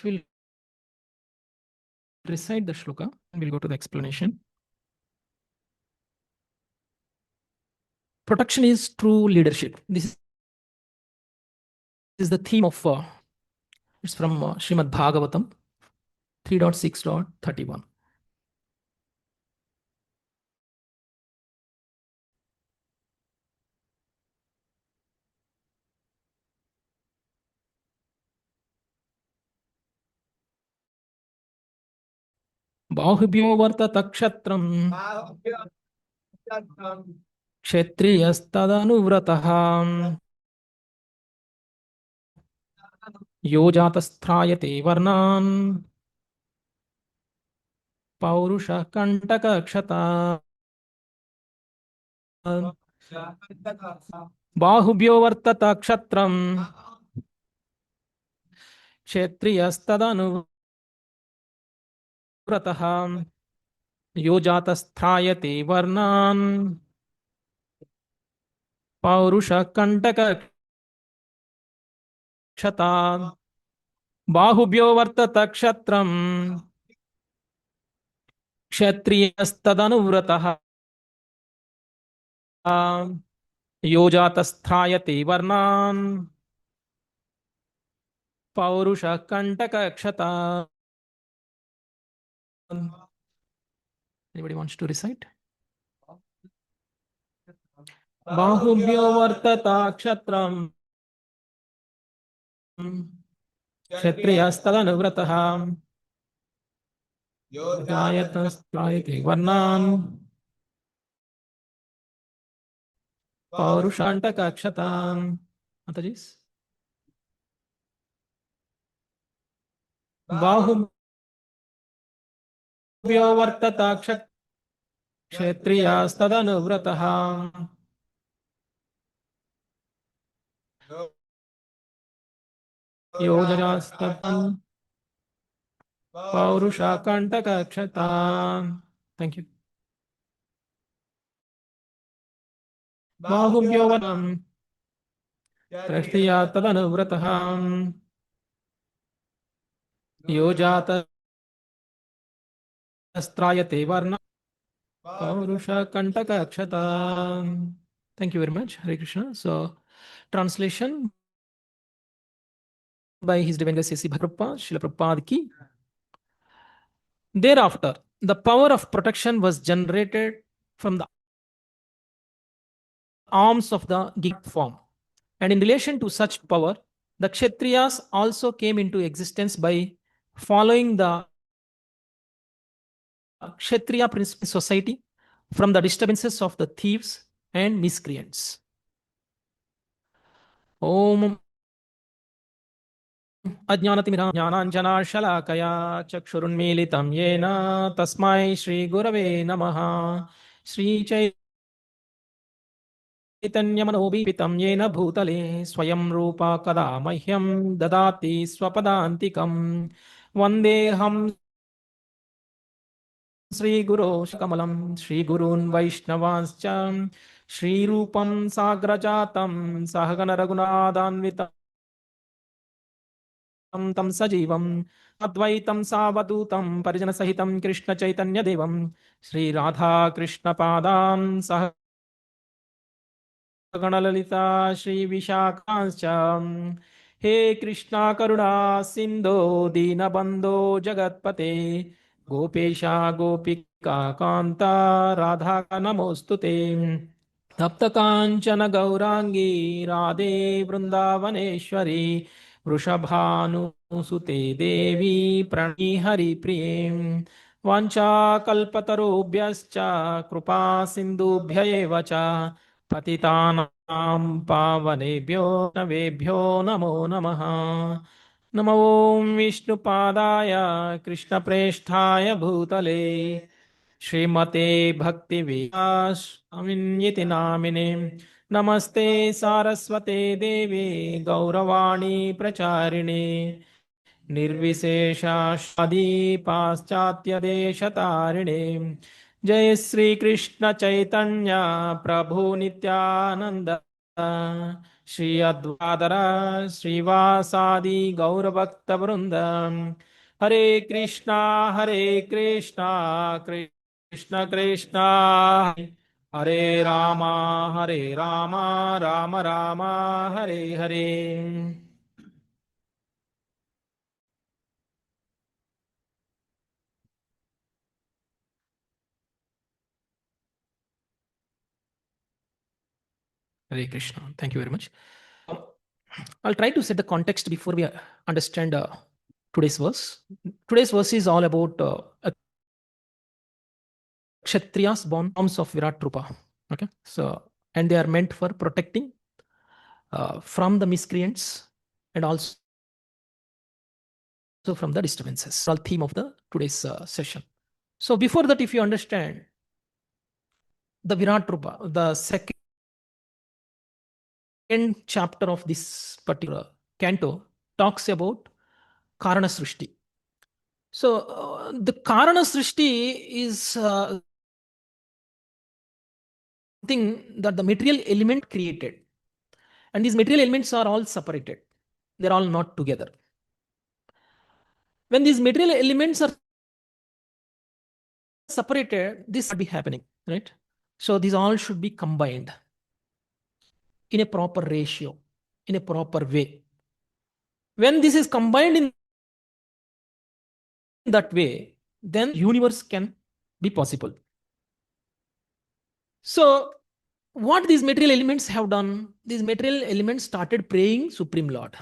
we'll recite the shloka and we'll go to the explanation. Protection is true leadership. This is the theme of it's from Srimad Bhagavatam 3.6.31. बाहुभ्यो वर्तत क्षत्रम् क्षत्रियस्तदनुव्रतः यो जातस्त्रायते वर्णान् पौरुषः कण्टकक्षता बाहुभ्यो वर्तत क्षत्रम् क्षत्रियस्तदनुव्रतः यो जातस्त्रायते वर्णान् पौरुषः कण्टकक्षता बाहुभ्यो वर्तत क्षत्रम् क्षत्रियस्तदनुव्रतः यो जातस्त्रायते वर्णान् पौरुषः कण्टकक्षता. Anybody wants to recite? बाहुभ्यो वर्तत क्षत्रम् क्षत्रियस्तदनुव्रतः यो जातस्त्रायते वर्णान् पौरुषः कण्टकक्षता. माताजी, बाहुभ्यो वर्तत क्षत्रियस्तदनुव्रतः यो जातस्त्रायते पौरुषः कण्टकक्षता. Thank you. बाहुभ्यो वर्तत क्षत्रियस्तदनुव्रतः यो जातस्त्रायते वर्णान् पौरुषः कण्टकक्षता. Thank you very much. Hare Krishna. So, translation by His Divine Grace C. Bhagavad Srila Prabhupada ki. Thereafter, the power of protection was generated from the arms of the gift form. And in relation to such power, the Kshatriyas also came into existence by following the Kshatriya principle society from the disturbances of the thieves and miscreants. Om अज्ञानतिमिरां ज्ञानाञ्जनाशलाकया चक्षुरुन्मीलितं येन तस्मै श्रीगुरवे नमः. श्रीचैतन्यमनोभीपितं येन भूतले स्वयं रूपा कदा मह्यं ददाति स्वपदान्तिकं. वन्देऽहं श्रीगुरो कमलं श्रीगुरून् वैष्णवांश्च श्रीरूपं साग्रजातं सहगण रघुनाथान्वितं तं सजीवम् अद्वैतं सावधूतं परिजनसहितं कृष्णचैतन्यदेवं श्रीराधाकृष्णपादान् सहगणललिता श्रीविशाखांश्च. हे कृष्णा करुणा सिन्धो दीनबन्धो जगत्पते गोपेशा गोपिका कान्ता राधा नमोऽस्तुते. तप्तकाञ्चन गौराङ्गी राधे वृन्दावनेश्वरी वृषभानुसुते देवी प्रणि हरिप्रिये. वाञ्छाकल्पतरुभ्यश्च कृपा सिन्धुभ्य एव च पतितानां पावनेभ्यो नवेभ्यो नमो नमः. नमो ॐ विष्णुपादाय कृष्णप्रेष्ठाय भूतले श्रीमते भक्तिवेदान्त नामिने नमस्ते सारस्वते देवे गौरवाणी प्रचारिणे निर्विशेषादि पाश्चात्यदेशतारिणे. जय श्री कृष्ण चैतन्य प्रभु Nityanand Shri Advadara Srivasadi Gaurabhakta Vrundam. Hare Krishna, Krishna Krishna, Hare Rama, Rama Rama, Hare Hare. Hare Krishna. Thank you very much. I'll try to set the context before we understand today's verse. Today's verse is all about Kshatriyas born forms of Virat Rupa. Okay, so and they are meant for protecting from the miscreants and also from the disturbances. All theme of the today's session. So before that, if you understand the Virat Rupa, the second chapter of this particular canto talks about Karana Srishti. So the Karana Srishti is something that the material element created. And these material elements are all separated. They're all not together. When these material elements are separated, this should be happening, right? So these all should be combined in a proper ratio, in a proper way. When this is combined in that way, then universe can be possible. So what these material elements have done, these material elements started praying Supreme Lord,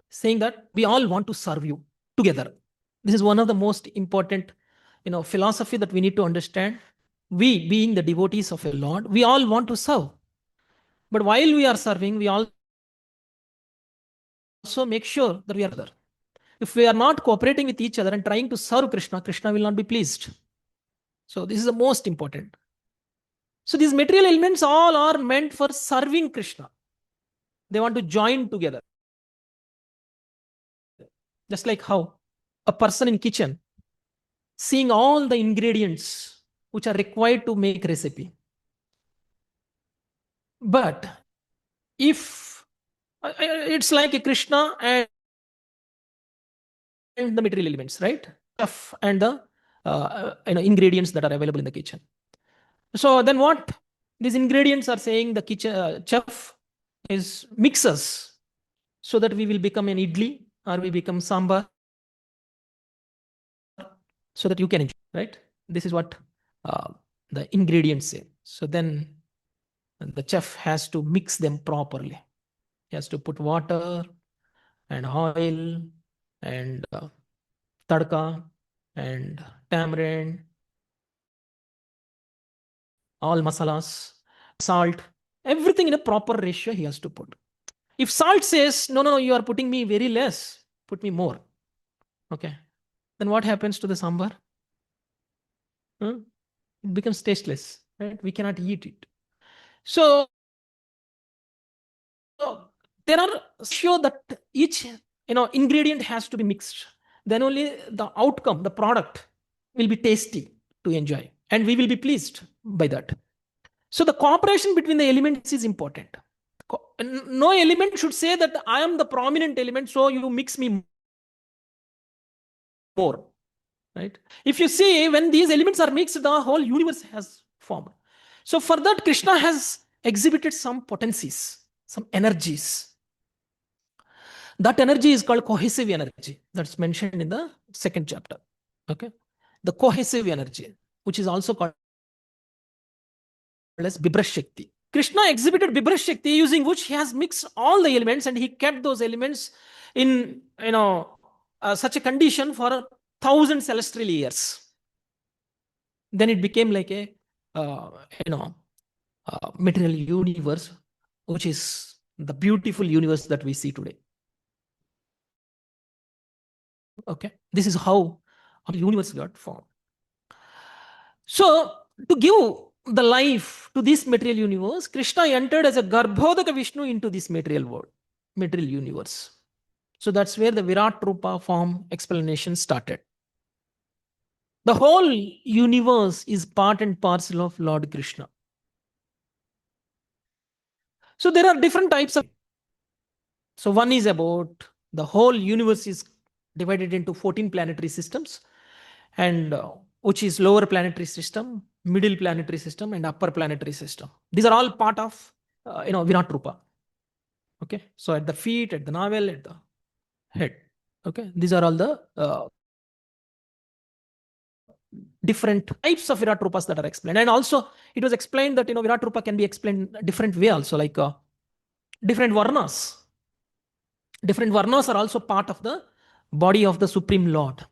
saying that we all want to serve you together. This is one of the most important philosophy that we need to understand. We, being the devotees of a Lord, we all want to serve. But while we are serving, we also make sure that we are there. If we are not cooperating with each other and trying to serve Krishna, Krishna will not be pleased. So this is the most important. So these material elements all are meant for serving Krishna. They want to join together. Just like how a person in kitchen seeing all the ingredients which are required to make recipe. But if it's like a Krishna and the material elements, right? And the ingredients that are available in the kitchen. So then what these ingredients are saying, the kitchen chef is mixes so that we will become an idli or we become sambar so that you can enjoy, right? This is what the ingredients say. So then the chef has to mix them properly. He has to put water and oil and tadka and tamarind, all masalas, salt, everything in a proper ratio he has to put. If salt says, no, you are putting me very less, put me more. Okay. Then what happens to the sambar? It becomes tasteless, right? We cannot eat it. So there are sure that each ingredient has to be mixed. Then only the outcome, the product will be tasty to enjoy, and we will be pleased by that. So the cooperation between the elements is important. No element should say that I am the prominent element, so you mix me more, right? If you see, when these elements are mixed, the whole universe has formed. So for that, Krishna has exhibited some potencies, some energies. That energy is called cohesive energy. That's mentioned in the second chapter. Okay, the cohesive energy, which is also called as Bibrash Shakti. Krishna exhibited Bibrash Shakti, using which he has mixed all the elements and he kept those elements in such a condition for 1,000 celestial years. Then it became like a material universe, which is the beautiful universe that we see today. Okay, this is how the universe got formed. So to give the life to this material universe, Krishna entered as a Garbhodaka Vishnu into this material world, material universe. So that's where the Virat Rupa form explanation started. The whole universe is part and parcel of Lord Krishna. So there are different types of. So one is about the whole universe is divided into 14 planetary systems, and which is lower planetary system, middle planetary system, and upper planetary system. These are all part of Virat Rupa. Okay, so at the feet, at the navel, at the head. Okay, these are all the different types of Virat Rupas that are explained. And also, it was explained that Virat Rupa can be explained different way also, like different varnas. Different varnas are also part of the body of the Supreme Lord,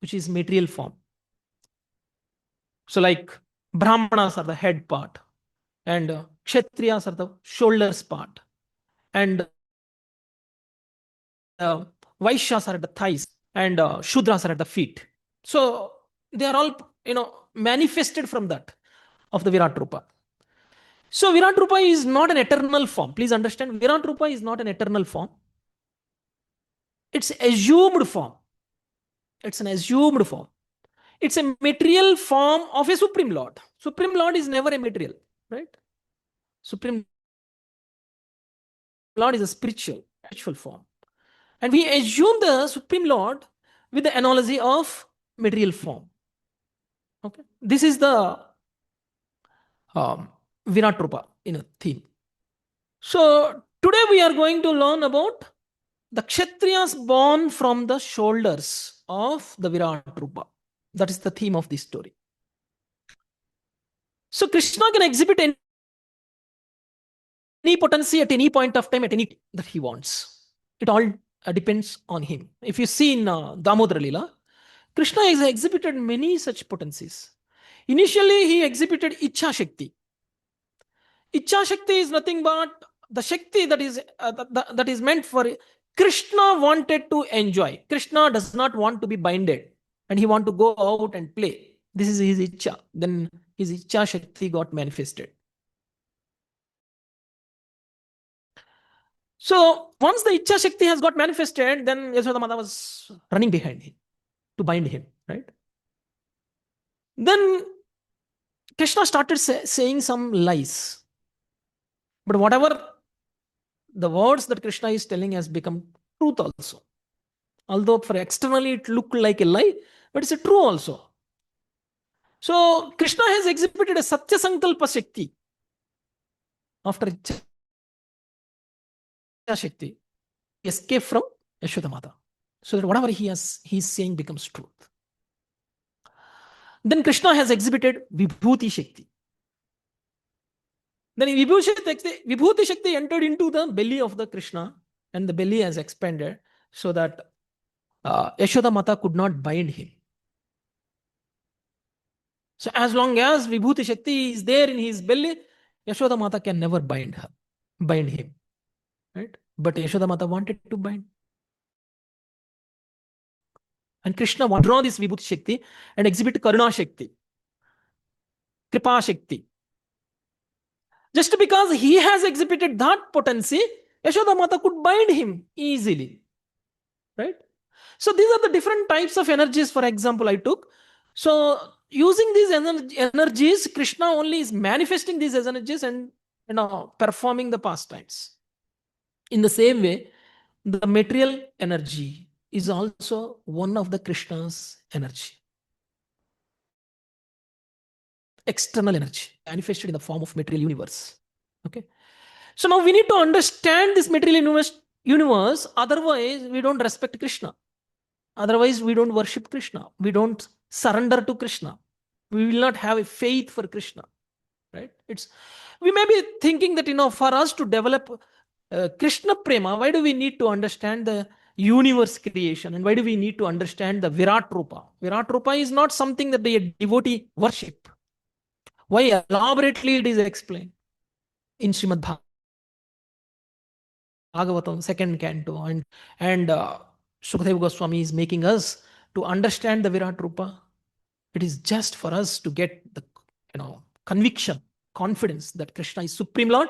which is material form. So, like Brahmanas are the head part, and Kshatriyas are the shoulders part, and Vaishyas are at the thighs, and Shudras are at the feet. So they are all manifested from that of the Virat Rupa. So Virat Rupa is not an eternal form. Please understand, Virat Rupa is not an eternal form. It's assumed form. It's an assumed form. It's a material form of a Supreme Lord. Supreme Lord is never a material, right? Supreme Lord is a spiritual form. And we assume the Supreme Lord with the analogy of material form. Okay, this is the Virat Rupa theme. So today we are going to learn about the Kshatriyas born from the shoulders of the Virat Rupa. That is the theme of this story. So Krishna can exhibit any potency at any point of time, at any that he wants. It all depends on him. If you see in Damodara Lila, Krishna has exhibited many such potencies. Initially, he exhibited Ichha Shakti. Ichha Shakti is nothing but the Shakti that is meant for Krishna wanted to enjoy. Krishna does not want to be binded, and he want to go out and play. This is his Ichha. Then his Ichha Shakti got manifested. So once the Ichha Shakti has got manifested, then Yashoda Mata was running behind him to bind him, right? Then Krishna started saying some lies. But whatever the words that Krishna is telling has become truth also. Although for externally it looked like a lie, but it's a true also. So Krishna has exhibited a Satya Sankalpa Shakti after Ichha Shakti. He escaped from Yashoda Mata. So that whatever he's saying becomes truth. Then Krishna has exhibited Vibhuti Shakti. Then Vibhuti Shakti entered into the belly of the Krishna, and the belly has expanded so that Yashoda Mata could not bind him. So as long as Vibhuti Shakti is there in his belly, Yashoda Mata can never bind him. Right? But Yashoda Mata wanted to bind. And Krishna wanted to draw this Vibhuti Shakti and exhibit Karuna Shakti, Kripa Shakti. Just because he has exhibited that potency, Yashoda Mata could bind him easily. Right? So these are the different types of energies, for example, I took. So using these energies, Krishna only is manifesting these energies and performing the pastimes. In the same way, the material energy is also one of the Krishna's energy. External energy manifested in the form of material universe. Okay. So now we need to understand this material universe. Otherwise, we don't respect Krishna. Otherwise, we don't worship Krishna. We don't surrender to Krishna. We will not have a faith for Krishna. Right? We may be thinking that for us to develop Krishna Prema, why do we need to understand the universe creation, and why do we need to understand the Virat Rupa? Virat Rupa is not something that the devotee worship. Why elaborately it is explained in Srimad Bhagavatam, second canto, and Sukadeva Goswami is making us to understand the Virat Rupa. It is just for us to get the conviction, confidence that Krishna is Supreme Lord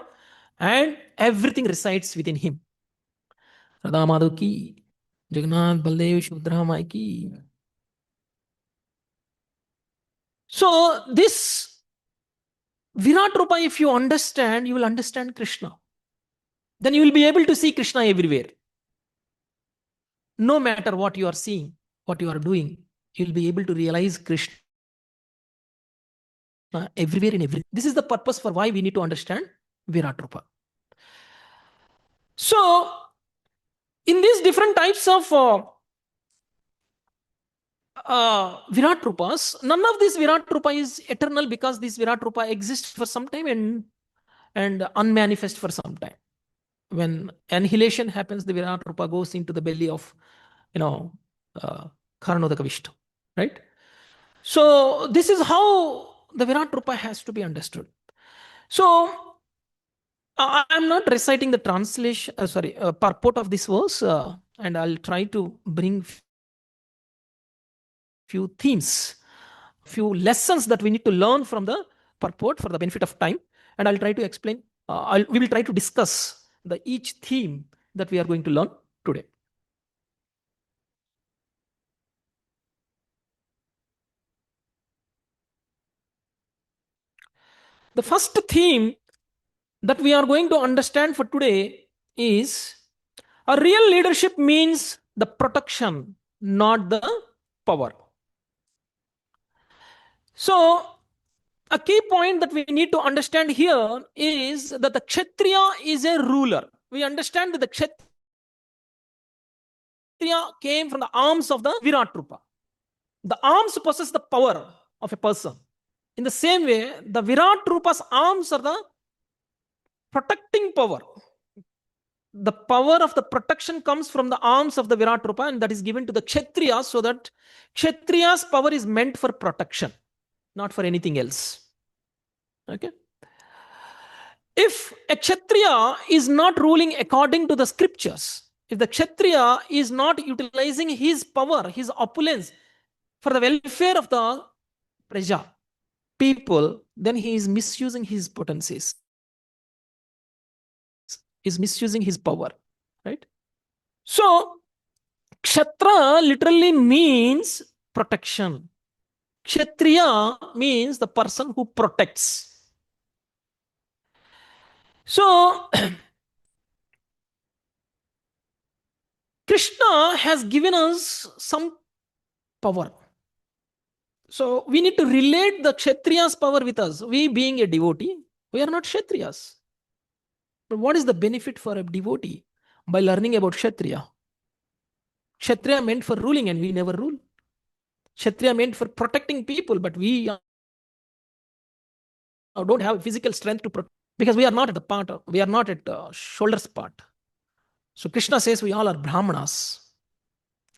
and everything resides within him. Radha Madhav ki, Jagannath Baldev Subhadra Mai ki. So this Virat Rupa, if you understand, you will understand Krishna. Then you will be able to see Krishna everywhere. No matter what you are seeing, what you are doing, you will be able to realize Krishna everywhere in everything. This is the purpose for why we need to understand Virat Rupa. So, in these different types of Virat Rupas, none of this Virat Rupa is eternal, because this Virat Rupa exists for some time and unmanifest for some time. When annihilation happens, the Virat Rupa goes into the belly of, uh, Karanodaka Vishnu, right? So this is how the Virat Rupa has to be understood. So I'm not reciting the translation, purport of this verse, and I'll try to bring few themes, few lessons that we need to learn from the purport for the benefit of time, and I'll try to explain. We will try to discuss the each theme that we are going to learn today. The first theme that we are going to understand for today is a real leadership means the protection, not the power. So, a key point that we need to understand here is that the Kshatriya is a ruler. We understand that the Kshatriya came from the arms of the Virat Rupa. The arms possess the power of a person. In the same way, the Virat Rupa's arms are the protecting power. The power of the protection comes from the arms of the Virat Rupa, and that is given to the Kshatriya, so that Kshatriya's power is meant for protection, not for anything else. Okay. If a Kshatriya is not ruling according to the scriptures, if the Kshatriya is not utilizing his power, his opulence for the welfare of the praja, people, then he is misusing his potencies, is misusing his power, right? So, Kshatra literally means protection. Kshatriya means the person who protects. So, Krishna has given us some power. So, we need to relate the Kshatriya's power with us. We, being a devotee, we are not Kshatriyas. But what is the benefit for a devotee by learning about Kshatriya? Kshatriya meant for ruling, and we never rule. Kshatriya meant for protecting people, but we don't have physical strength to protect, because we are not at the part of, we are not at shoulders part. So Krishna says we all are Brahmanas.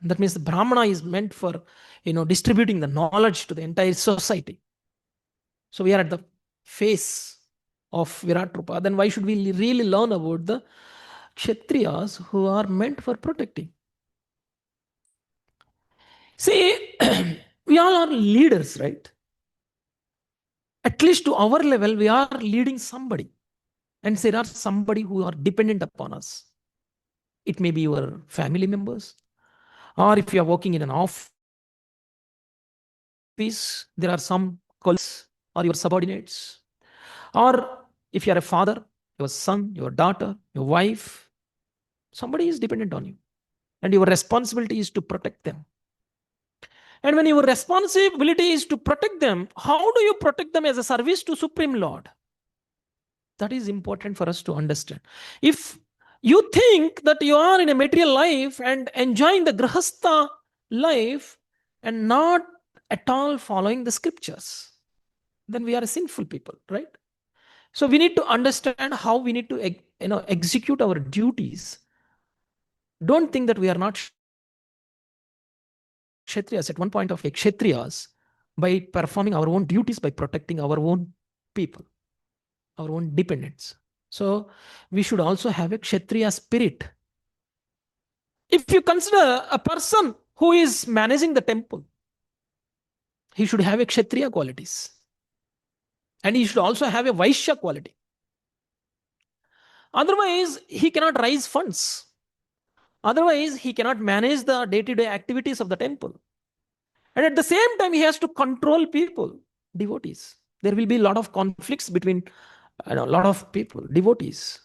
That means the Brahmana is meant for, distributing the knowledge to the entire society. So we are at the face of Virat Rupa. Then why should we really learn about the Kshatriyas who are meant for protecting? See, we all are leaders, right? At least to our level, we are leading somebody. And there are somebody who are dependent upon us. It may be your family members, or if you are working in an office, there are some colleagues or your subordinates. Or if you are a father, your son, your daughter, your wife, somebody is dependent on you. And your responsibility is to protect them. And when your responsibility is to protect them, how do you protect them as a service to Supreme Lord? That is important for us to understand. If you think that you are in a material life and enjoying the grahastha life and not at all following the scriptures, then we are sinful people, right? So we need to understand how we need to execute our duties. Don't think that we are not Kshatriyas. At one point of Kshatriyas by performing our own duties, by protecting our own people, our own dependents. So we should also have a Kshatriya spirit. If you consider a person who is managing the temple, he should have a Kshatriya qualities. And he should also have a Vaishya quality. Otherwise, he cannot raise funds. Otherwise, he cannot manage the day-to-day activities of the temple. And at the same time, he has to control people, devotees. There will be a lot of conflicts between a lot of people, devotees,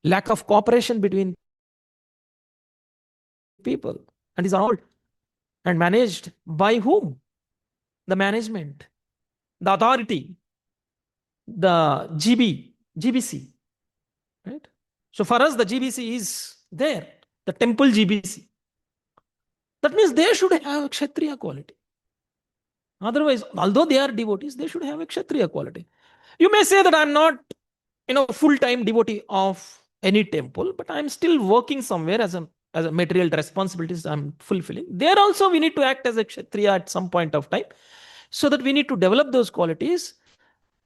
lack of cooperation between people, and these are all and managed by whom? The management, the authority, the GBC, right? So for us, the GBC is there, the temple GBC. That means they should have Kshatriya quality. Otherwise, although they are devotees, they should have a Kshatriya quality. You may say that I'm not, full-time devotee of any temple, but I'm still working somewhere as a material responsibilities I'm fulfilling. There also we need to act as a Kshatriya at some point of time, so that we need to develop those qualities.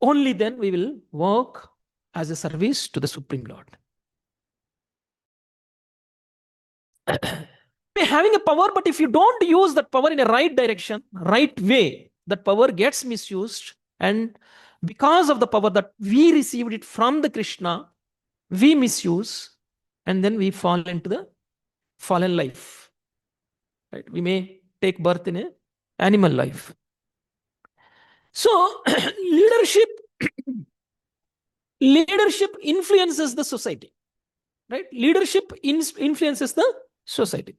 Only then we will work as a service to the Supreme Lord. Having a power, but if you don't use that power in a right direction, right way, that power gets misused, and because of the power that we received it from the Krishna, we misuse, and then we fall into the fallen life. Right? We may take birth in a animal life. So leadership influences the society. Right? Leadership influences the society.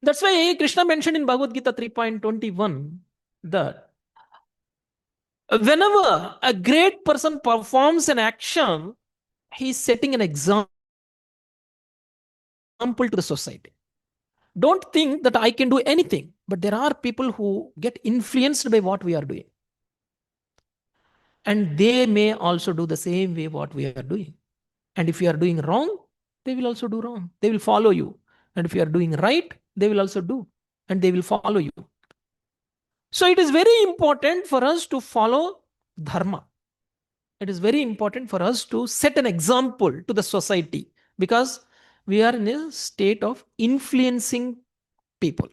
That's why Krishna mentioned in Bhagavad Gita 3.21 that whenever a great person performs an action, he is setting an example to the society. Don't think that I can do anything, but there are people who get influenced by what we are doing. And they may also do the same way what we are doing. And if you are doing wrong, they will also do wrong. They will follow you. And if you are doing right, they will also do. And they will follow you. So it is very important for us to follow dharma. It is very important for us to set an example to the society, because we are in a state of influencing people.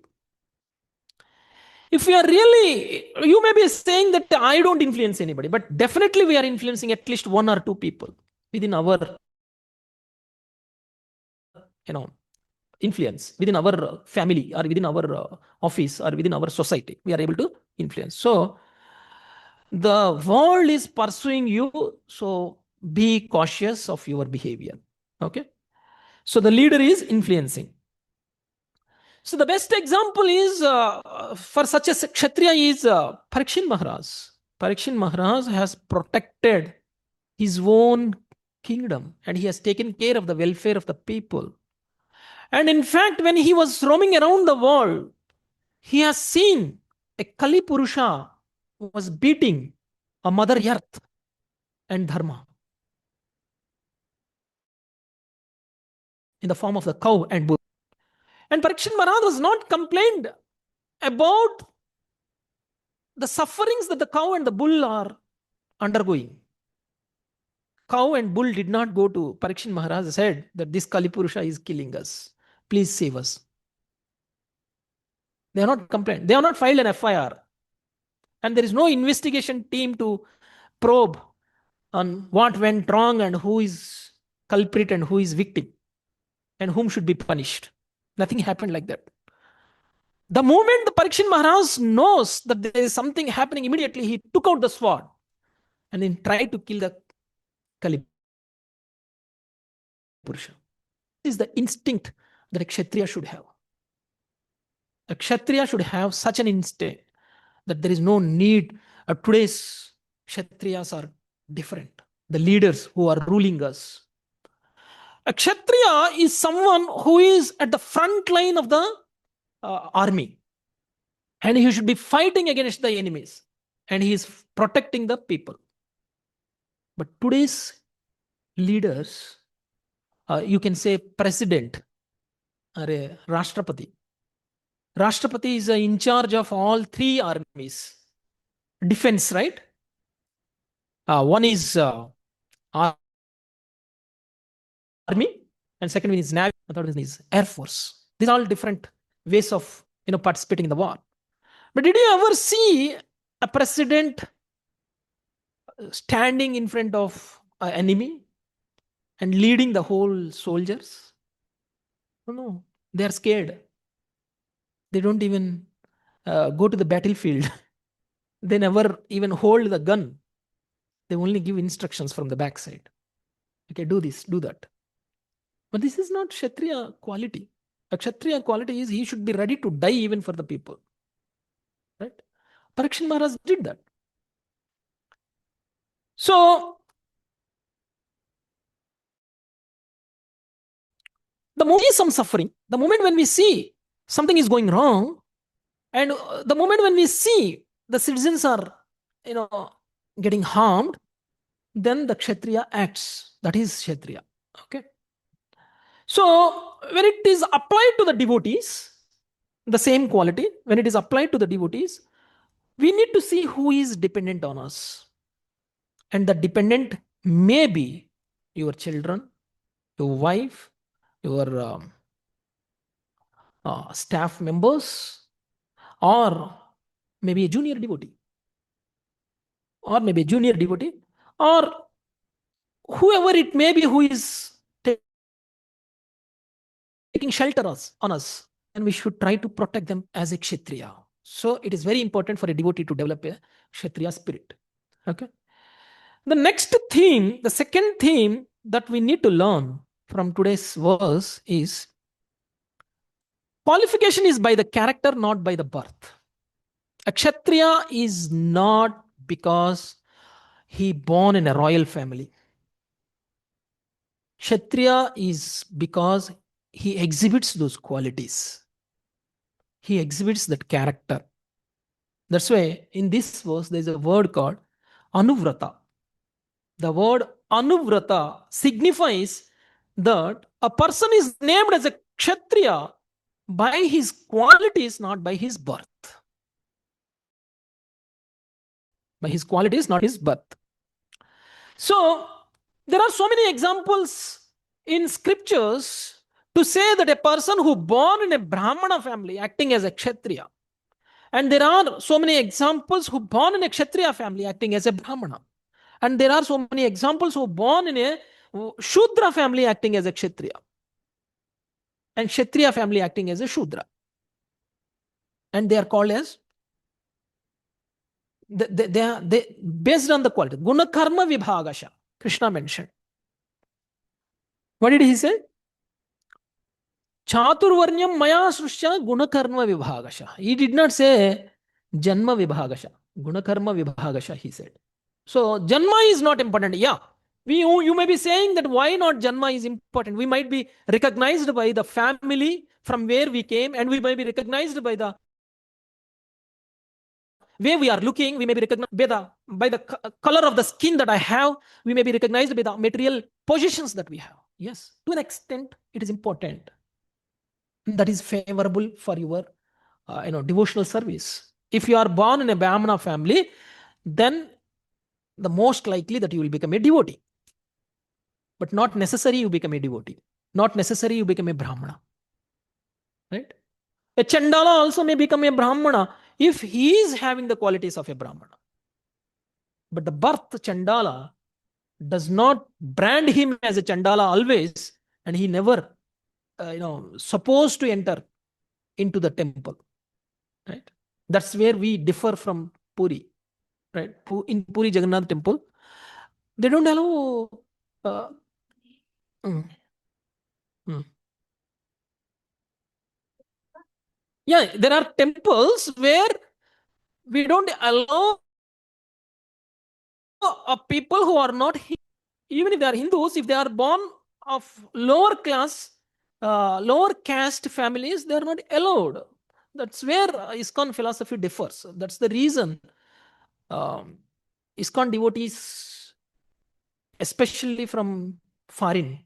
If we are really, you may be saying that I don't influence anybody, but definitely we are influencing at least one or two people within our, influence, within our family or within our office or within our society. We are able to influence. So the world is pursuing you, so be cautious of your behavior. Okay. So the leader is influencing. So the best example is for such a Kshatriya is Parikshit Maharaj. Parikshit Maharaj has protected his own kingdom, and he has taken care of the welfare of the people. And in fact, when he was roaming around the world, he has seen a Kali Purusha who was beating a Mother Earth and Dharma in the form of the cow and bull. And Parikshit Maharaj was not complained about the sufferings that the cow and the bull are undergoing. Cow and bull did not go to Parikshit Maharaj and said that this Kali Purusha is killing us. Please save us. They are not complained. They have not filed an FIR. And there is no investigation team to probe on what went wrong and who is culprit and who is victim and whom should be punished. Nothing happened like that. The moment the Parikshit Maharaj knows that there is something happening, immediately he took out the sword and then tried to kill the Kali Purusha. This is the instinct that a Kshatriya should have. A Kshatriya should have such an instinct that there is no need. Today's Kshatriyas are different. The leaders who are ruling us. A Kshatriya is someone who is at the front line of the army. And he should be fighting against the enemies. And he is protecting the people. But today's leaders, you can say president or a Rashtrapati. Rashtrapati is in charge of all three armies. Defense, right? One is army, and second one is navy, and third one is air force. These are all different ways of participating in the war. But did you ever see a president standing in front of an enemy and leading the whole soldiers? No, they are scared. They don't even go to the battlefield. They never even hold the gun. They only give instructions from the backside. Okay, do this, do that. But this is not Kshatriya quality. A Kshatriya quality is he should be ready to die even for the people. Right? Parikshit Maharaj did that. So, the moment some suffering, the moment when we see something is going wrong, and the moment when we see the citizens are, getting harmed, then the Kshatriya acts. That is Kshatriya. Okay. So, when it is applied to the devotees, the same quality, when it is applied to the devotees, we need to see who is dependent on us. And the dependent may be your children, your wife, your staff members, or maybe a junior devotee, or whoever it may be who is taking shelter on us, and we should try to protect them as a Kshatriya. So it is very important for a devotee to develop a Kshatriya spirit. Okay. The next theme, the second theme that we need to learn from today's verse is qualification is by the character, not by the birth. A Kshatriya is not because he born in a royal family. Kshatriya is because he exhibits those qualities. He exhibits that character. That's why in this verse there is a word called anuvrata. The word anuvrata signifies that a person is named as a Kshatriya by his qualities, not by his birth. By his qualities, not his birth. So, there are so many examples in scriptures to say that a person who born in a Brahmana family acting as a Kshatriya. And there are so many examples who born in a Kshatriya family acting as a Brahmana. And there are so many examples who born in a Shudra family acting as a Kshatriya. And Kshatriya family acting as a Shudra. And they are called as, they are based on the quality. Guna karma vibhagasha, Krishna mentioned. What did he say? Chaturvarnyam maya srushya gunakarma vibhagasha. He did not say janma vibhagasha. Gunakarma vibhagasha, he said. So janma is not important. Yeah. You may be saying that why not janma is important. We might be recognized by the family from where we came, and we might be recognized by the way we are looking. We may be recognized by the color of the skin that I have. We may be recognized by the material positions that we have. Yes, to an extent, it is important. That is favorable for your devotional service. If you are born in a Brahmana family, then the most likely that you will become a devotee. But not necessary you become a devotee. Not necessary you become a Brahmana. Right? A Chandala also may become a Brahmana if he is having the qualities of a Brahmana. But the birth Chandala does not brand him as a Chandala always, and he never, supposed to enter into the temple. Right? That's where we differ from Puri. Right? In Puri Jagannath temple, they don't allow. Mm, mm. Yeah, there are temples where we don't allow people who are not, even if they are Hindus, if they are born of lower class, lower caste families, they are not allowed. That's where ISKCON philosophy differs. That's the reason ISKCON devotees, especially from foreign,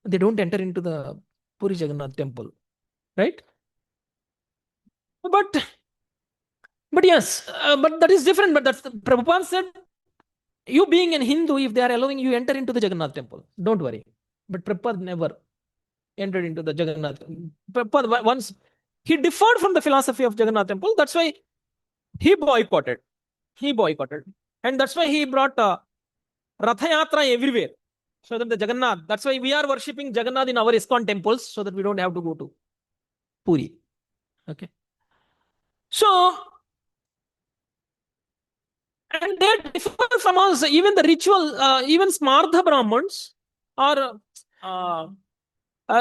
they don't enter into the Puri Jagannath temple, right? But yes, but that is different. But that's Prabhupada said, you being an Hindu, if they are allowing you enter into the Jagannath temple, don't worry. But Prabhupada never entered into the Jagannath. Prabhupada, once he differed from the philosophy of Jagannath temple, that's why he boycotted. And that's why he brought Ratha Yatra everywhere. So that the Jagannath, that's why we are worshipping Jagannath in our ISKCON temples, so that we don't have to go to Puri. Okay. So And they differ from us. Even the ritual, even Smartha Brahmins, or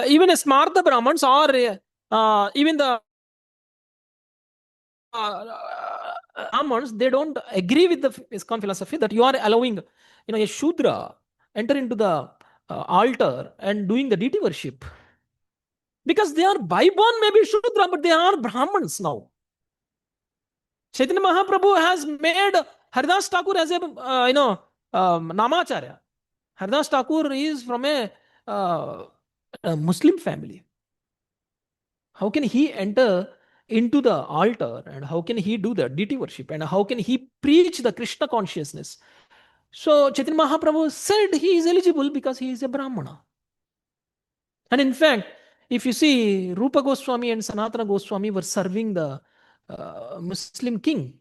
even a Smartha Brahmins, or even the Brahmins, they don't agree with the ISKCON philosophy that you are allowing, a Shudra enter into the altar and doing the deity worship. Because they are by-born maybe Shudra, but they are Brahmins now. Chaitanya Mahaprabhu has made Haridas Thakur as a, Namacharya. Haridas Thakur is from a Muslim family. How can he enter into the altar, and how can he do the deity worship, and how can he preach the Krishna consciousness? So Chaitanya Mahaprabhu said he is eligible because he is a Brahmana. And in fact, if you see, Rupa Goswami and Sanatana Goswami were serving the Muslim king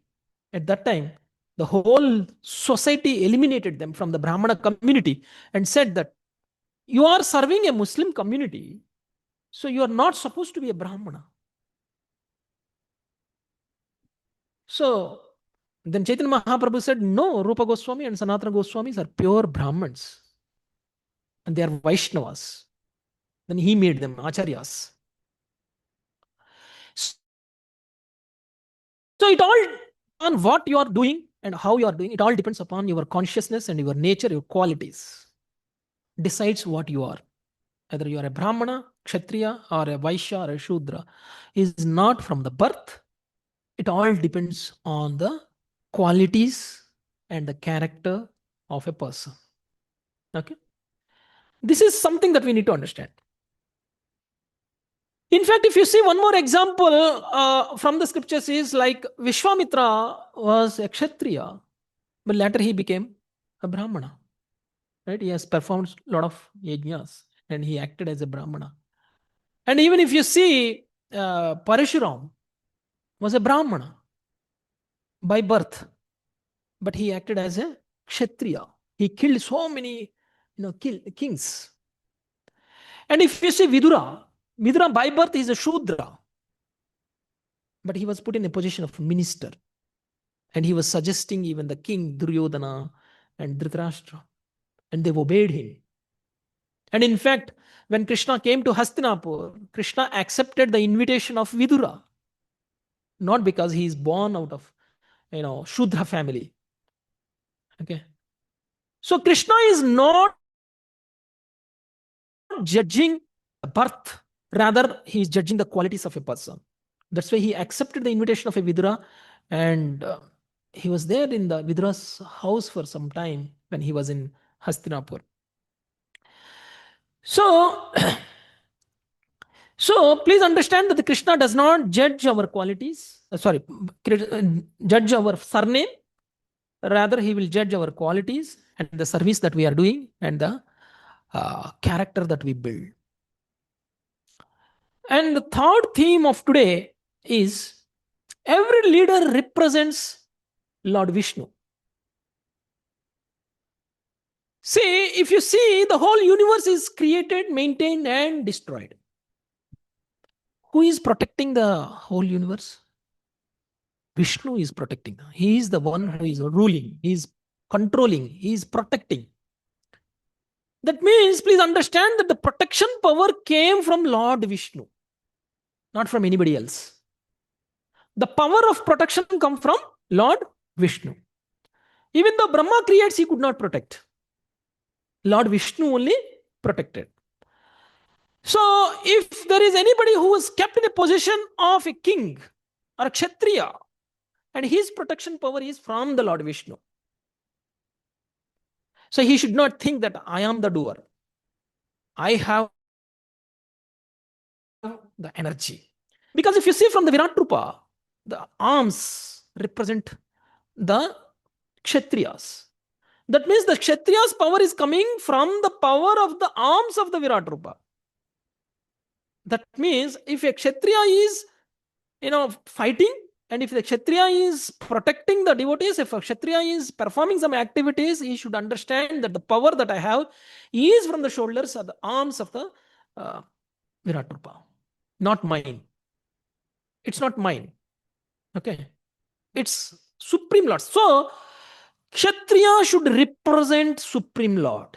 at that time. The whole society eliminated them from the Brahmana community and said that you are serving a Muslim community, so you are not supposed to be a Brahmana. So then Chaitanya Mahaprabhu said, no, Rupa Goswami and Sanatana Goswamis are pure Brahmins and they are Vaishnavas. Then he made them Acharyas. So it all on what you are doing and how you are doing, it all depends upon your consciousness and your nature, your qualities. Decides what you are. Either you are a Brahmana, Kshatriya, or a Vaishya, or a Shudra. Is not from the birth. It all depends on the qualities and the character of a person. Okay? This is something that we need to understand. In fact, if you see one more example from the scriptures is like Vishwamitra was a Kshatriya, but later he became a Brahmana. Right? He has performed a lot of yajnas and he acted as a Brahmana. And even if you see Parashuram was a Brahmana by birth, but he acted as a Kshatriya. He killed so many kings. And if you see Vidura by birth is a Shudra, but he was put in a position of minister. And he was suggesting even the king Duryodhana and Dhritarashtra, and they obeyed him. And in fact, when Krishna came to Hastinapur, Krishna accepted the invitation of Vidura, not because he is born out of Shudra family. Okay. So Krishna is not judging the birth, rather he is judging the qualities of a person. That's why he accepted the invitation of a Vidura, and he was there in the Vidura's house for some time when he was in Hastinapur. So, so please understand that the Krishna does not judge our qualities. Judge our surname. Rather, he will judge our qualities and the service that we are doing and the character that we build. And the third theme of today is every leader represents Lord Vishnu. See, if you see, the whole universe is created, maintained, and destroyed. Who is protecting the whole universe? Vishnu is protecting. He is the one who is ruling. He is controlling. He is protecting. That means, please understand that the protection power came from Lord Vishnu, not from anybody else. The power of protection comes from Lord Vishnu. Even though Brahma creates, he could not protect. Lord Vishnu only protected. So, if there is anybody who is kept in a position of a king or a Kshatriya, and his protection power is from the Lord Vishnu. So he should not think that I am the doer. I have the energy. Because if you see from the Virat Rupa, the arms represent the Kshatriyas. That means the Kshatriya's power is coming from the power of the arms of the Virat Rupa. That means if a Kshatriya is, fighting, and if the Kshatriya is protecting the devotees, if a Kshatriya is performing some activities, he should understand that the power that I have is from the shoulders or the arms of the Virat Rupa, not mine. It's not mine. Okay. It's Supreme Lord. So, Kshatriya should represent Supreme Lord.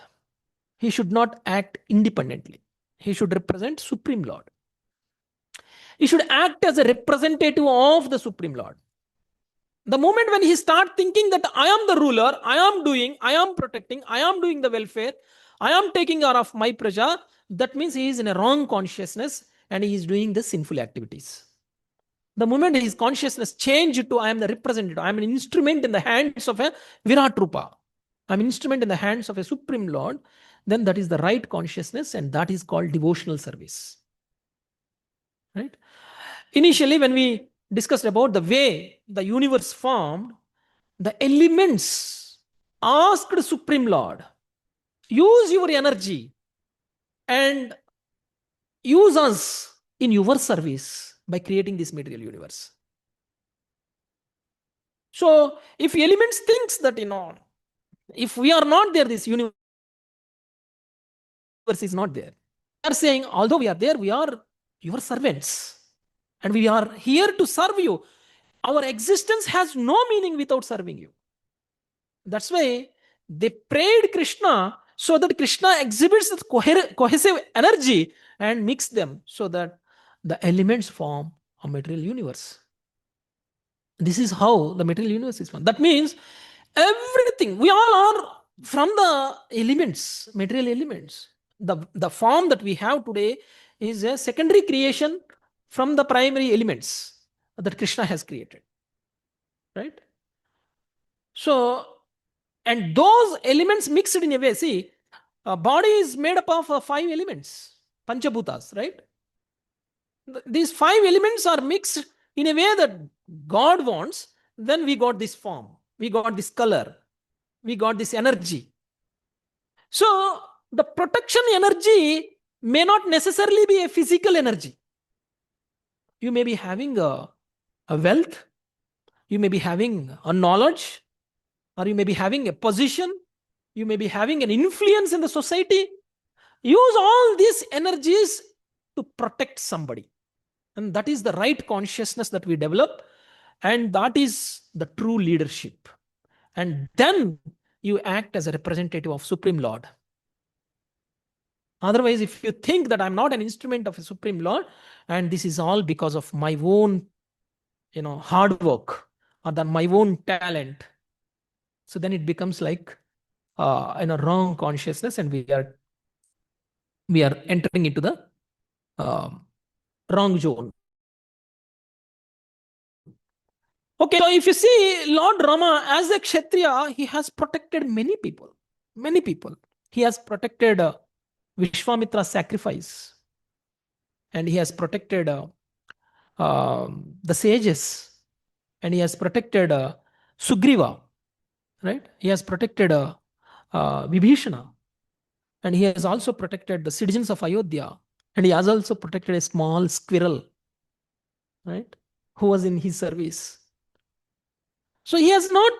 He should not act independently. He should represent Supreme Lord. He should act as a representative of the Supreme Lord. The moment when he starts thinking that I am the ruler, I am doing, I am protecting, I am doing the welfare, I am taking care of my praja, that means he is in a wrong consciousness and he is doing the sinful activities. The moment his consciousness changed to I am the representative, I am an instrument in the hands of a Virat Rupa, I am an instrument in the hands of a Supreme Lord, then that is the right consciousness and that is called devotional service. Right? Initially, when we discussed about the way the universe formed, the elements asked Supreme Lord, use your energy and use us in your service by creating this material universe. So if elements thinks that, if we are not there, this universe is not there. They are saying, although we are there, we are your servants and we are here to serve you. Our existence has no meaning without serving you. That's why they prayed Krishna so that Krishna exhibits that cohesive energy and mix them so that the elements form a material universe. This is how the material universe is formed. That means everything, we all are from the elements, material elements. The form that we have today is a secondary creation from the primary elements that Krishna has created. Right? So, and those elements mixed in a way, see, a body is made up of 5 elements, Panchabhutas, right? These 5 elements are mixed in a way that God wants, then we got this form, we got this color, we got this energy. So, the protection energy may not necessarily be a physical energy. You may be having a wealth, you may be having a knowledge, or you may be having a position, you may be having an influence in the society. Use all these energies to protect somebody. And that is the right consciousness that we develop. And that is the true leadership. And then you act as a representative of Supreme Lord. Otherwise, if you think that I'm not an instrument of a Supreme Lord, and this is all because of my own, hard work or my own talent, so then it becomes like in a wrong consciousness, and we are entering into the wrong zone. Okay, so if you see Lord Rama as a Kshatriya, he has protected many people. Many people. He has protected Vishwamitra's sacrifice, and he has protected the sages, and he has protected Sugriva, right? He has protected Vibhishana, and he has also protected the citizens of Ayodhya, and he has also protected a small squirrel, right, who was in his service. So he has not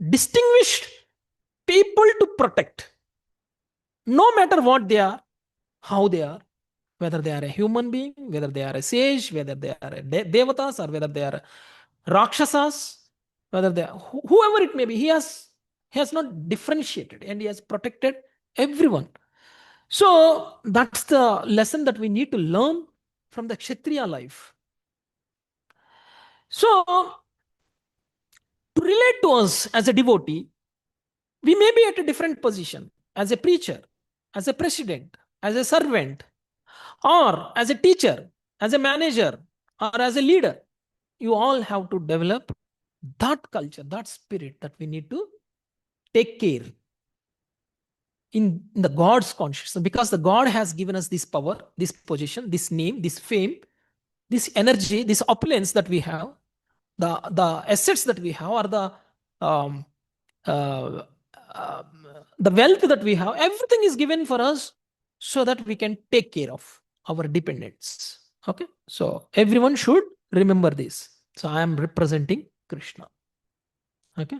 distinguished people to protect, no matter what they are, how they are, whether they are a human being, whether they are a sage, whether they are a devatas, or whether they are rakshasas, whether they are whoever it may be. He has not differentiated, and he has protected everyone. So that's the lesson that we need to learn from the Kshatriya life. So to relate to us as a devotee, we may be at a different position as a preacher, as a president, as a servant, or as a teacher, as a manager, or as a leader. You all have to develop that culture, that spirit that we need to take care in the God's consciousness, because the God has given us this power, this position, this name, this fame, this energy, this opulence that we have, the assets that we have, or um, uh, the wealth that we have. Everything is given for us so that we can take care of our dependents. Okay, so everyone should remember this. So I am representing Krishna. Okay,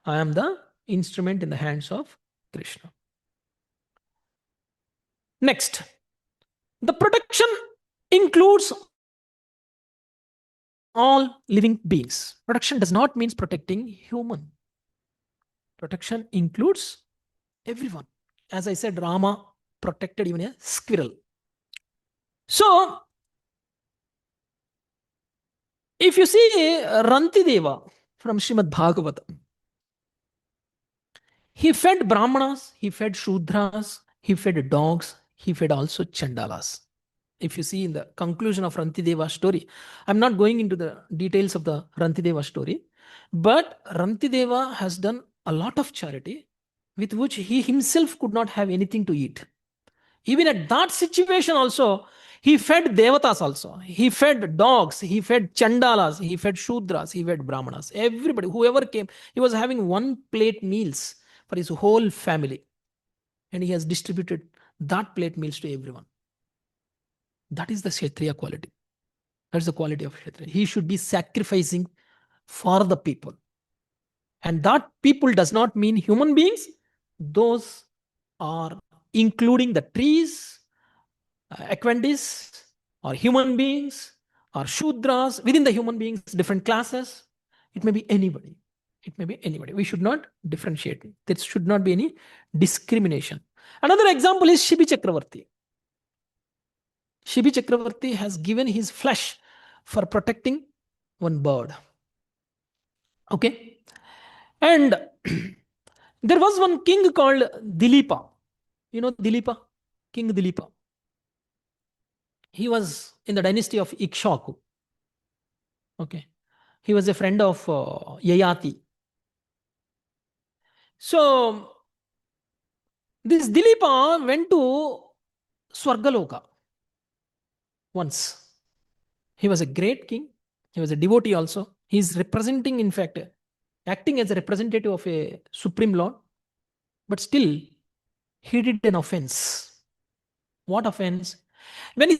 I am the instrument in the hands of Krishna. Next, the protection includes all living beings. Protection does not mean protecting human. Protection includes everyone. As I said, Rama protected even a squirrel. So, if you see Rantideva from Srimad Bhagavatam, he fed Brahmanas, he fed Shudras, he fed dogs, he fed also Chandalas. If you see in the conclusion of Rantideva story, I'm not going into the details of the Rantideva story, but Rantideva has done a lot of charity with which he himself could not have anything to eat. Even at that situation also, he fed devatas also. He fed dogs, he fed chandalas, he fed shudras, he fed brahmanas. Everybody, whoever came, he was having one plate meals for his whole family. And he has distributed that plate meals to everyone. That is the Kshatriya quality. That's the quality of Kshatriya. He should be sacrificing for the people. And that people does not mean human beings. Those are including the trees, Aquandis, or human beings, or Shudras, within the human beings, different classes. It may be anybody. It may be anybody. We should not differentiate. There should not be any discrimination. Another example is Shibi Chakravarti. Shibi Chakravarti has given his flesh for protecting one bird. Okay. And there was one king called Dilipa. You know Dilipa? King Dilipa. He was in the dynasty of Ikshaku. Okay. He was a friend of Yayati. So this Dilipa went to Swargaloka once. He was a great king. He was a devotee also. He is representing, in fact, acting as a representative of a supreme lord. But still, he did an offense. What offense? When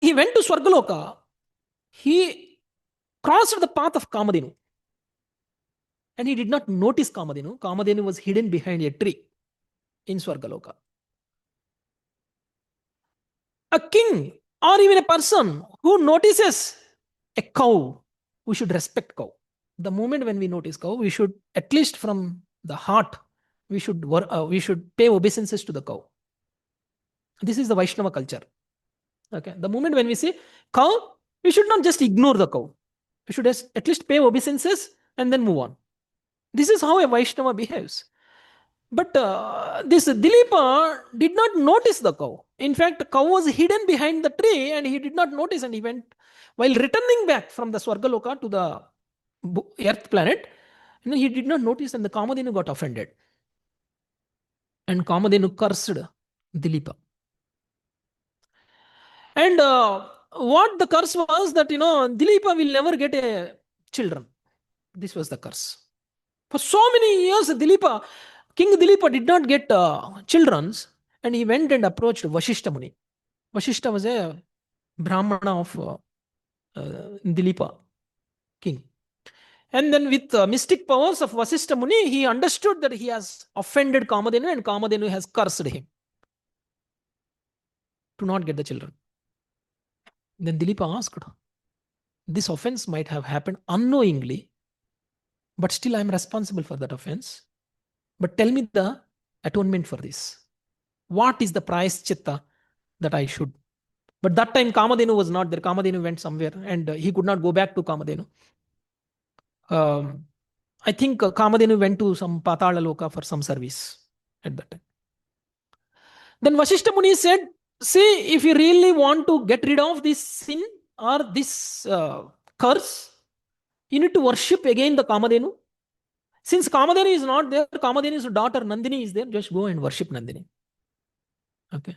he went to Swargaloka, he crossed the path of Kamadhenu. And he did not notice Kamadhenu. Kamadhenu was hidden behind a tree in Swargaloka. A king or even a person who notices a cow, we should respect cow. The moment when we notice cow, we should, at least from the heart, we should pay obeisances to the cow. This is the Vaishnava culture. Okay. The moment when we say cow, we should not just ignore the cow. We should at least pay obeisances and then move on. This is how a Vaishnava behaves. But this Dilipa did not notice the cow. In fact, the cow was hidden behind the tree and he did not notice, and he went, while returning back from the Swargaloka to the earth planet, he did not notice, and the Kamadhenu got offended. And Kamadhenu cursed Dilipa. And what the curse was that, Dilipa will never get a children. This was the curse. For so many years, King Dilipa did not get children, and he went and approached Vashishta Muni. Vashishta was a Brahmana of Dilipa, king. And then with mystic powers of Vasishta Muni, he understood that he has offended Kamadhenu, and Kamadhenu has cursed him to not get the children. Then Dilipa asked, this offense might have happened unknowingly, but still I am responsible for that offense. But tell me the atonement for this. What is the price chitta that I should? But that time Kamadhenu was not there. Kamadhenu went somewhere and he could not go back to Kamadhenu. I think Kamadhenu went to some Patala Loka for some service at that time. Then Vashishta Muni said, see, if you really want to get rid of this sin or this curse, you need to worship again the Kamadhenu. Since Kamadhenu is not there, Kamadhenu's daughter Nandini is there, just go and worship Nandini. Okay.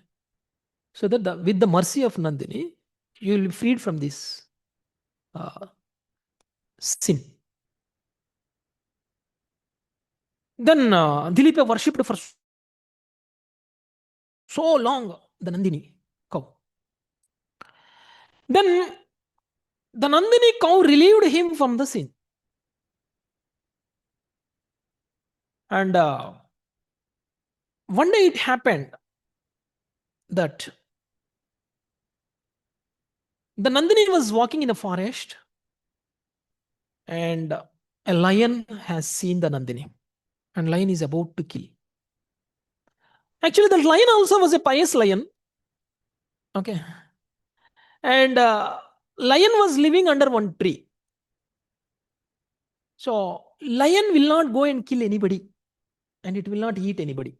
So that with the mercy of Nandini, you will be freed from this sin. Then Dilipa worshipped for so long the Nandini cow. Then the Nandini cow relieved him from the sin. And one day it happened that the Nandini was walking in the forest, and a lion has seen the Nandini, and lion is about to kill. Actually, that lion also was a pious lion. Okay. And lion was living under one tree. So lion will not go and kill anybody, and it will not eat anybody,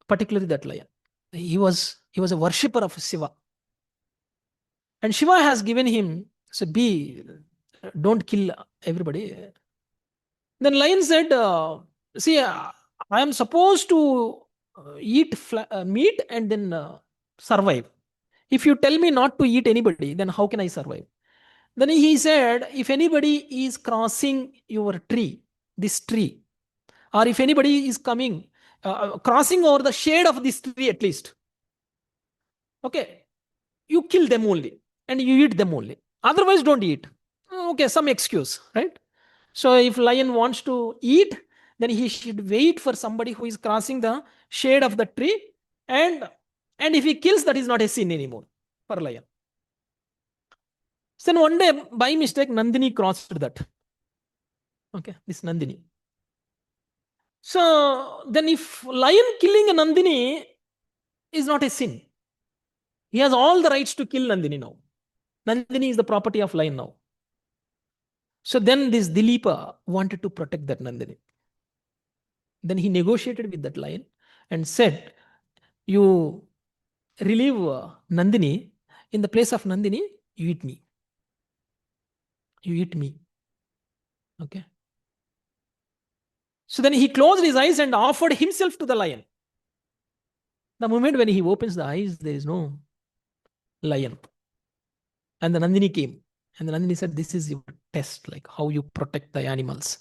particularly that lion. He was a worshipper of Shiva. And Shiva has given him, so don't kill everybody. Then lion said, see, I am supposed to eat meat and then survive. If you tell me not to eat anybody, then how can I survive? Then he said, if anybody is crossing your tree, this tree, or if anybody is coming, crossing over the shade of this tree at least, okay, you kill them only and you eat them only. Otherwise, don't eat. Okay, some excuse, right? So if lion wants to eat, then he should wait for somebody who is crossing the shade of the tree, and if he kills, that is not a sin anymore for lion. So then one day, by mistake, Nandini crossed that. Okay, this Nandini. So then if lion killing a Nandini is not a sin, he has all the rights to kill Nandini now. Nandini is the property of lion now. So then this Dilipa wanted to protect that Nandini. Then he negotiated with that lion and said, you relieve Nandini, in the place of Nandini, you eat me. You eat me. Okay. So then he closed his eyes and offered himself to the lion. The moment when he opens the eyes, there is no lion. And the Nandini came. And the Nandini said, this is your test, like how you protect the animals.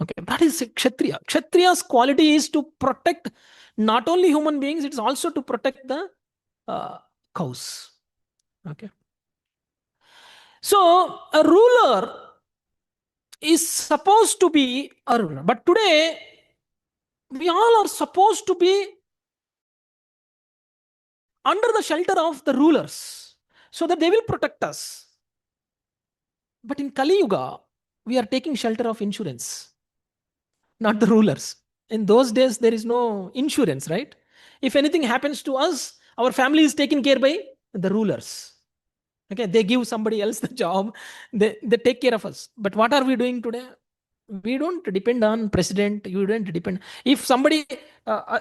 Okay, that is Kshatriya. Kshatriya's quality is to protect not only human beings, it's also to protect the cows. Okay. So a ruler is supposed to be a ruler. But today, we all are supposed to be under the shelter of the rulers so that they will protect us. But in Kali Yuga, we are taking shelter of insurance, not the rulers. In those days, there is no insurance, right? If anything happens to us, our family is taken care by the rulers. Okay, they give somebody else the job, they take care of us. But what are we doing today? We don't depend on president. You don't depend. If somebody,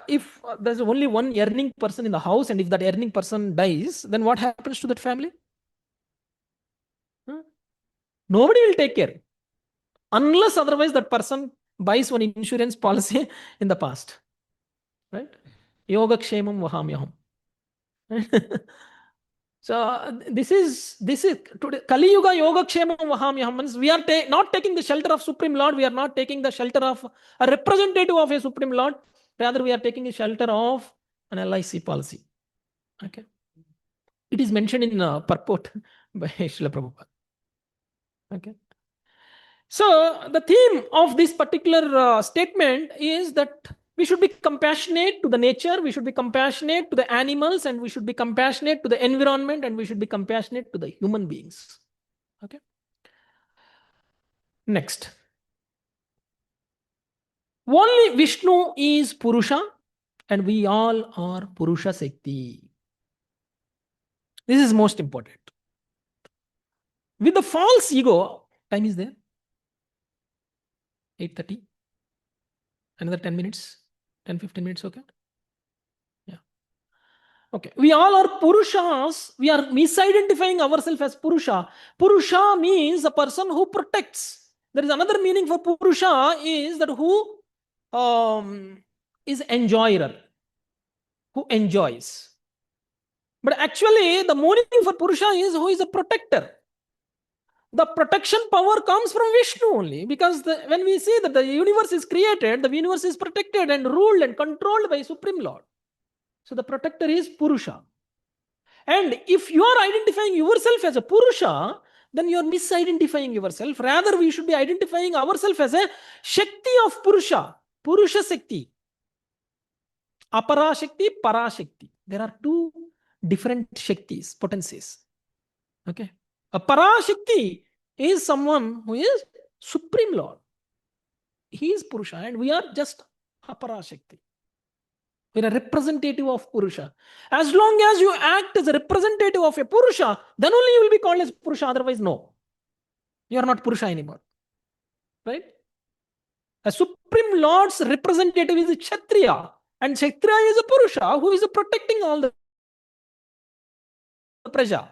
if there's only one earning person in the house, and if that earning person dies, then what happens to that family? Huh? Nobody will take care, unless otherwise that person buys one insurance policy in the past, right? Yoga kshemam vahamyaham. So this is today Kali Yuga Yoga Kshemam Vahamyaham means we are not taking the shelter of Supreme Lord. We are not taking the shelter of a representative of a Supreme Lord. Rather, we are taking the shelter of an LIC policy. Okay, it is mentioned in purport by Srila Prabhupada. Okay. So the theme of this particular statement is that we should be compassionate to the nature, we should be compassionate to the animals, and we should be compassionate to the environment, and we should be compassionate to the human beings. Okay. Next. Only Vishnu is Purusha, and we all are Purusha Shakti. This is most important. With the false ego, time is there. 8:30. Another 10 minutes. 10-15 minutes, okay? Yeah. Okay. We all are Purushas. We are misidentifying ourselves as Purusha. Purusha means a person who protects. There is another meaning for Purusha is that who is enjoyer, who enjoys. But actually, the meaning for Purusha is who is a protector. The protection power comes from Vishnu only, because when we see that the universe is created, the universe is protected and ruled and controlled by Supreme Lord. So the protector is Purusha. And if you are identifying yourself as a Purusha, then you are misidentifying yourself. Rather, we should be identifying ourselves as a Shakti of Purusha, Purusha Shakti. Apara Shakti, Para Shakti. There are two different Shaktis, potencies. Okay. A Parashakti is someone who is Supreme Lord. he is Purusha and we are just Aparashakti. We are a representative of Purusha. As long as you act as a representative of a Purusha, then only you will be called as Purusha. Otherwise, no. You are not Purusha anymore. Right? A Supreme Lord's representative is a Kshatriya. And Kshatriya is a Purusha who is protecting all the Praja.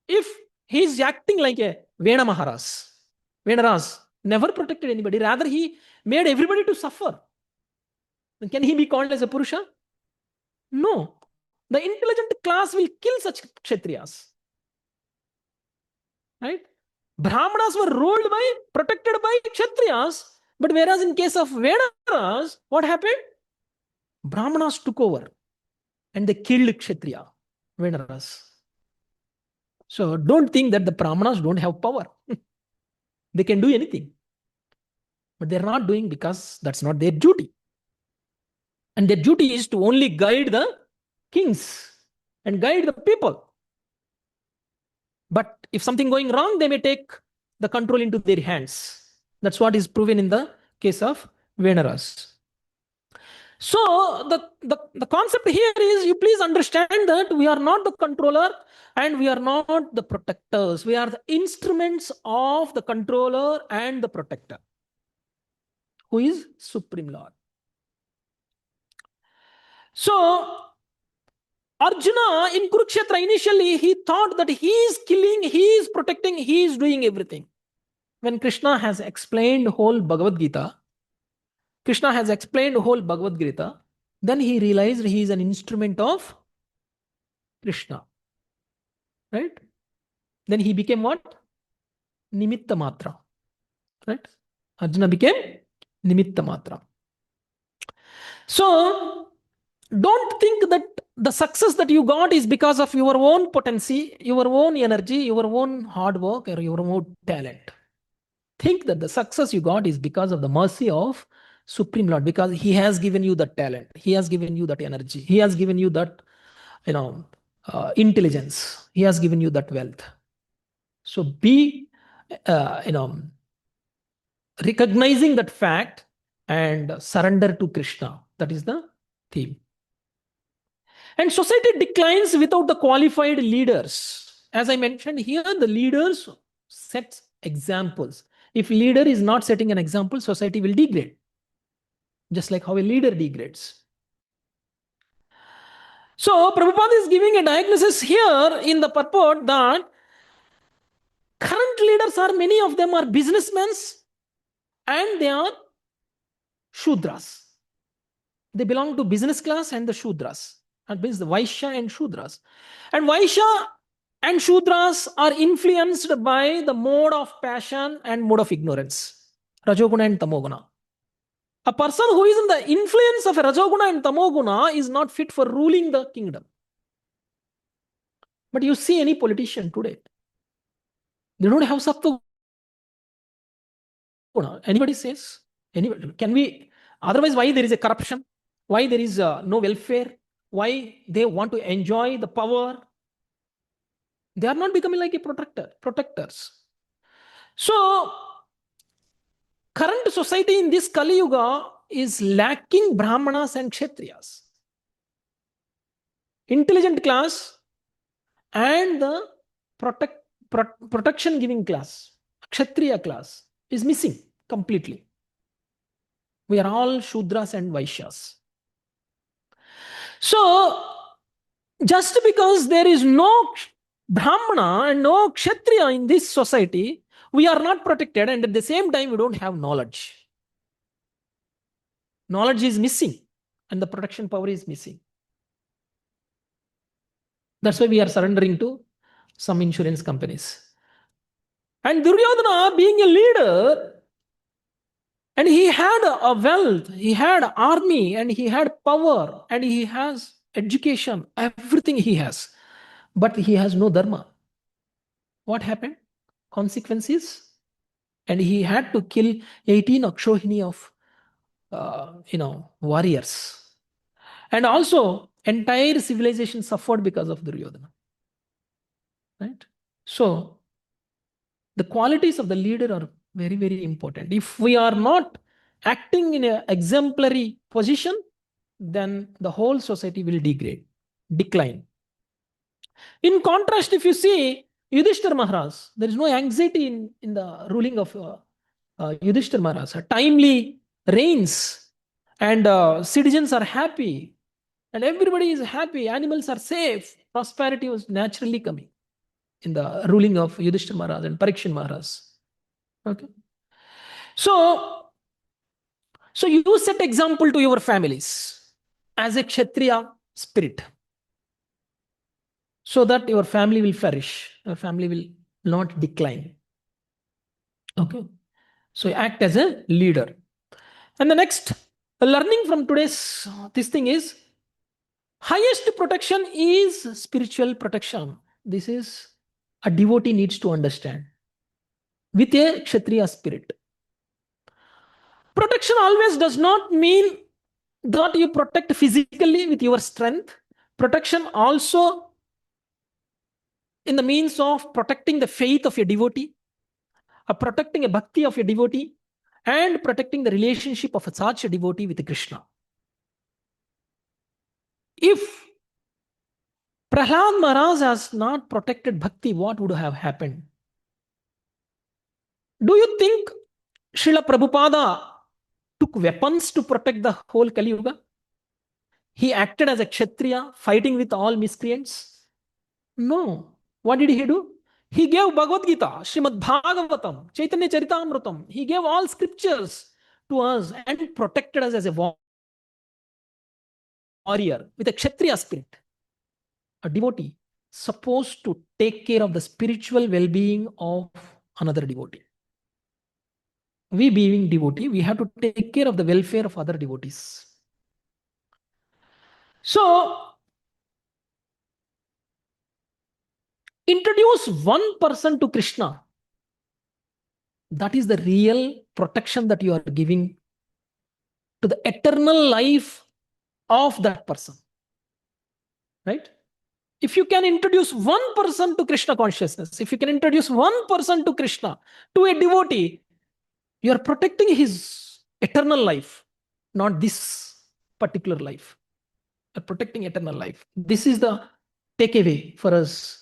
If he is acting like a Vena Venaras never protected anybody, rather he made everybody to suffer. Then can he be called as a Purusha? No. The intelligent class will kill such Kshatriyas. Right? Brahmanas were ruled by, protected by Kshatriyas, but whereas in case of Venaras, what happened? Brahmanas took over and they killed Kshatriya, Venaras. So don't think that the Brahmanas don't have power. They can do anything. But they're not doing because that's not their duty. And their duty is to only guide the kings and guide the people. But if something going wrong, they may take the control into their hands. That's what is proven in the case of Venaras. So the concept here is, you please understand that we are not the controller and we are not the protectors. We are the instruments of the controller and the protector, who is Supreme Lord. So Arjuna in Kurukshetra, initially he thought that he is killing, he is protecting, he is doing everything. When Krishna has explained whole Bhagavad Gita, then he realized he is an instrument of Krishna. Right? Then he became what? Nimitta Matra. Right? Arjuna became Nimitta Matra. So don't think that the success that you got is because of your own potency, your own energy, your own hard work, or your own talent. Think that the success you got is because of the mercy of Supreme Lord, because he has given you that talent, he has given you that energy, he has given you that intelligence, he has given you that wealth. So be recognizing that fact and surrender to Krishna. That is the theme. And society declines without the qualified leaders. As I mentioned here, the leaders set examples. If leader is not setting an example, society will degrade. Just like how a leader degrades. So Prabhupada is giving a diagnosis here in the purport that current leaders are, many of them are businessmen and they are Shudras. They belong to business class and the Shudras. That means the Vaishya and Shudras. And Vaishya and Shudras are influenced by the mode of passion and mode of ignorance. Rajoguna and Tamoguna. A person who is in the influence of Rajoguna and Tamoguna is not fit for ruling the kingdom. But you see any politician today, they don't have Sattva Guna. Anybody says? Anybody? Can we? Otherwise, why there is a corruption? Why there is no welfare? Why they want to enjoy the power? They are not becoming like a protectors. So, current society in this Kali Yuga is lacking Brahmanas and Kshatriyas. Intelligent class and the protection giving class, Kshatriya class, is missing completely. We are all Shudras and Vaishyas. So, just because there is no Brahmana and no Kshatriya in this society, we are not protected, and at the same time we don't have knowledge. Knowledge is missing and the protection power is missing. That's why we are surrendering to some insurance companies. And Duryodhana, being a leader, and he had a wealth, he had army, and he had power, and he has education, everything he has. But he has no dharma. What happened? Consequences. And he had to kill 18 Akshohini of warriors. And also, entire civilization suffered because of Duryodhana. Right? So, the qualities of the leader are very, very important. If we are not acting in an exemplary position, then the whole society will decline. In contrast, if you see Yudhishthir Maharaj, there is no anxiety in the ruling of Yudhishthir Maharaj. Timely rains, and citizens are happy, and everybody is happy. Animals are safe. Prosperity was naturally coming in the ruling of Yudhishthir Maharaj and Parikshit Maharaj. Okay. So you set example to your families as a Kshatriya spirit, so that your family will flourish, your family will not decline. Okay. So act as a leader. And the next learning from today's this thing is, highest protection is spiritual protection. This is a devotee needs to understand with a Kshatriya spirit. Protection always does not mean that you protect physically with your strength. Protection also in the means of protecting the faith of a devotee, protecting a bhakti of a devotee, and protecting the relationship of such a devotee with Krishna. If Prahlad Maharaj has not protected bhakti, what would have happened? Do you think Srila Prabhupada took weapons to protect the whole Kali Yuga? He acted as a Kshatriya, fighting with all miscreants? No. What did he do? He gave Bhagavad Gita, Srimad Bhagavatam, Chaitanya Charitamrita. He gave all scriptures to us and protected us as a warrior with a Kshatriya spirit. A devotee supposed to take care of the spiritual well-being of another devotee. We being devotee, we have to take care of the welfare of other devotees. So, introduce one person to Krishna. That is the real protection that you are giving to the eternal life of that person. Right? If you can introduce one person to Krishna consciousness, if you can introduce one person to Krishna, to a devotee, you are protecting his eternal life, not this particular life. You are protecting eternal life. This is the takeaway for us,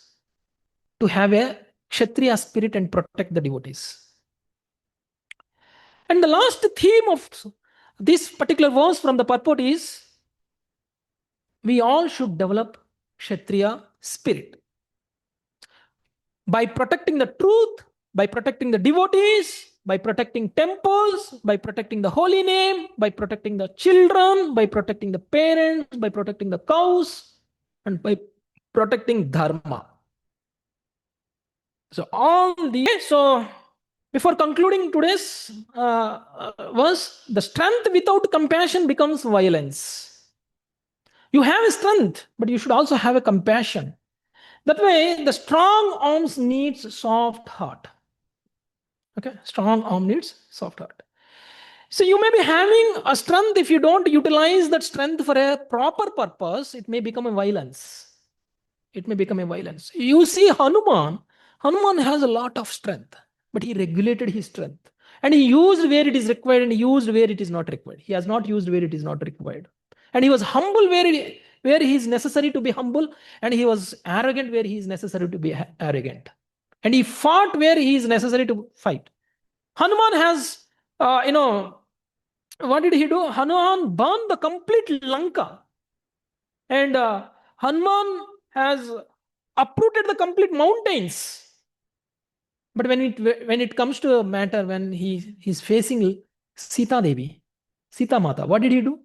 to have a Kshatriya spirit and protect the devotees. And the last theme of this particular verse from the purport is, we all should develop Kshatriya spirit. By protecting the truth, by protecting the devotees, by protecting temples, by protecting the holy name, by protecting the children, by protecting the parents, by protecting the cows, and by protecting dharma. So all these, so before concluding today's verse, the strength without compassion becomes violence. You have a strength, but you should also have a compassion. That way, the strong arms needs soft heart. Okay, strong arm needs soft heart. So you may be having a strength. If you don't utilize that strength for a proper purpose, it may become a violence. It may become a violence. You see Hanuman. Hanuman has a lot of strength, but he regulated his strength. And he used where it is required and he used where it is not required. He has not used where it is not required. And he was humble where he is necessary to be humble, and he was arrogant where he is necessary to be arrogant. And he fought where he is necessary to fight. Hanuman has, what did he do? Hanuman burned the complete Lanka. And Hanuman has uprooted the complete mountains. But when it comes to a matter, when he's facing Sita Devi, Sita Mata, what did he do?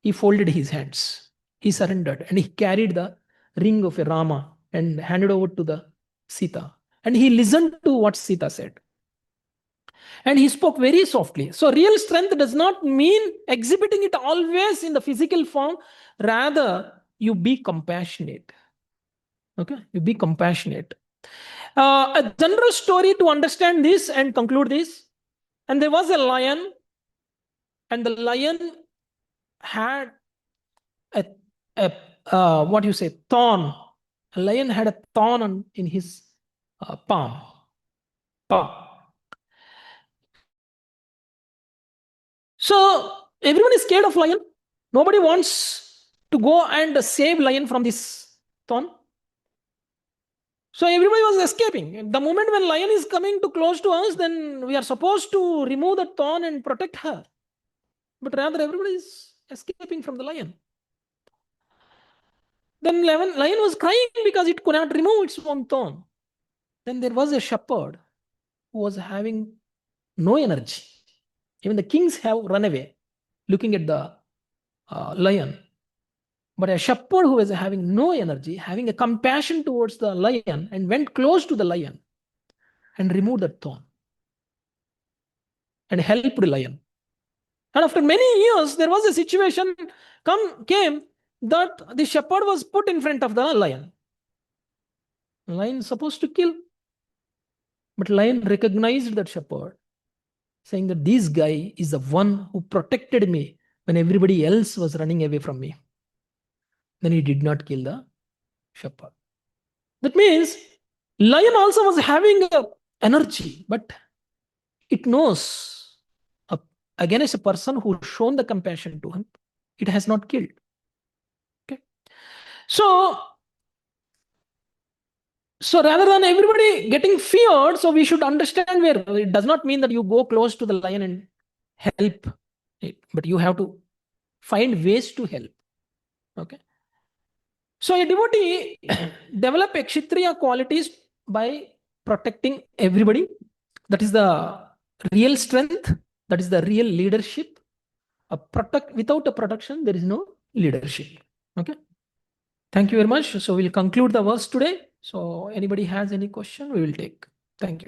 He folded his hands. He surrendered and he carried the ring of a Rama and handed over to the Sita. And he listened to what Sita said. And he spoke very softly. So real strength does not mean exhibiting it always in the physical form. Rather, you be compassionate. Okay, you be compassionate. A general story to understand this and conclude this. And there was a lion, and the lion had what you say, thorn. A lion had a thorn in his paw. So So everyone is scared of lion. Nobody wants to go and save lion from this thorn. So everybody was escaping. The moment when lion is coming too close to us, then we are supposed to remove the thorn and protect her. But rather everybody is escaping from the lion. Then lion was crying because it could not remove its own thorn. Then there was a shepherd who was having no energy. Even the kings have run away looking at the lion. But a shepherd who was having no energy, having a compassion towards the lion, and went close to the lion and removed the thorn and helped the lion. And after many years, there was a situation came that the shepherd was put in front of the lion. The lion is supposed to kill. But lion recognized that shepherd, saying that this guy is the one who protected me when everybody else was running away from me. Then he did not kill the shepherd. That means lion also was having energy, but it knows against a person who shown the compassion to him, it has not killed. Okay. So rather than everybody getting feared, so we should understand where it does not mean that you go close to the lion and help it, but you have to find ways to help. Okay. So a devotee develop kshatriya qualities by protecting everybody. That is the real strength. That is the real leadership. Without a protection, there is no leadership. Okay. Thank you very much. So we'll conclude the verse today. So anybody has any question, we will take. Thank you.